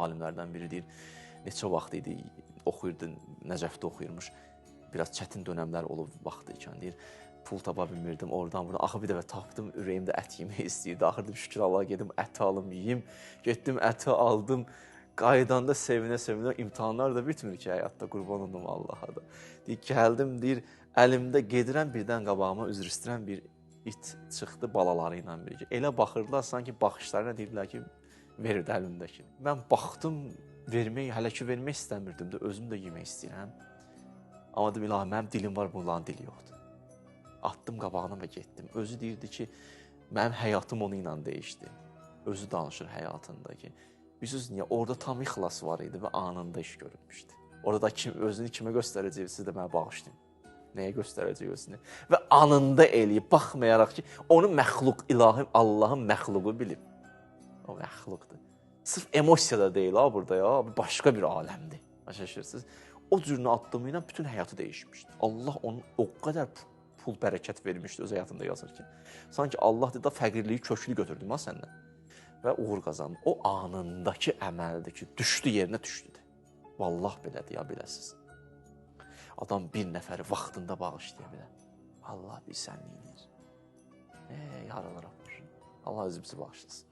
alimlərdən biri deyir, neçə vaxt idi, oxuyurdu, Nəcəfdə oxuyurmuş. Biraz çətin dönəmlər olub vaxtı ikən, deyir, pul tapa bilmirdim, oradan buradan. Axı bir dəfə tapdım, ürəyimdə ət yemək istəyirdi. Axırda şükür Allaha gedim, əti alım, yeyim. Getdim, əti aldım. Qaydanda sevinə-sevinə, imtahanlar da bitmir ki, həyatda, qurban olum Allaha da. Deyir, gəldim, deyir, əlimdə gedirəm, birdən qabağıma üzr istəyirəm, bir it çıxdı balaları ilə birgə. Elə baxırdılar, sanki baxışlarına deyirlər ki, verirdi əlimdəki. Mən baxdım, hələ ki vermək istəmirdim də, özüm də yemək istəyirəm. Amma dedim, ilahi, mənim dilim var, bunların dili yoxdur. Atdım qabağına və getdim. Özü deyirdi ki, mənim həyatım onu ilə dəyişdi. Özü danışır həyatında ki, bilirsiniz niyə? Orada tam ixlas var idi və anında iş görülmüşdü. Orada da özünü kimə göstərəcək, siz də mənə bağışlayın. Nəyə göstərəcək özünü? Və anında eləyib, baxmayaraq ki, onu məxluq, ilahi Allahın məxluqu bilib. O məxluqdur. Sırf emosiya da deyil ha burada ya, başqa bir aləmdir. Başa. O cürünü addımı ilə bütün həyatı dəyişmişdi. Allah onun o qədər pul bərəkət vermişdi öz həyatında yazır ki. Sanki Allah da fəqirliyi köklü götürdüm ha səndən və uğur qazandı. O anındakı əməldir ki, düşdü yerinə düşdü. Vallah belədir ya, biləsiniz. Adam bir nəfəri vaxtında bağışlaya bilər. Allah bir sənliyinir. Yarılır. Allah özümüzü bağışlasın.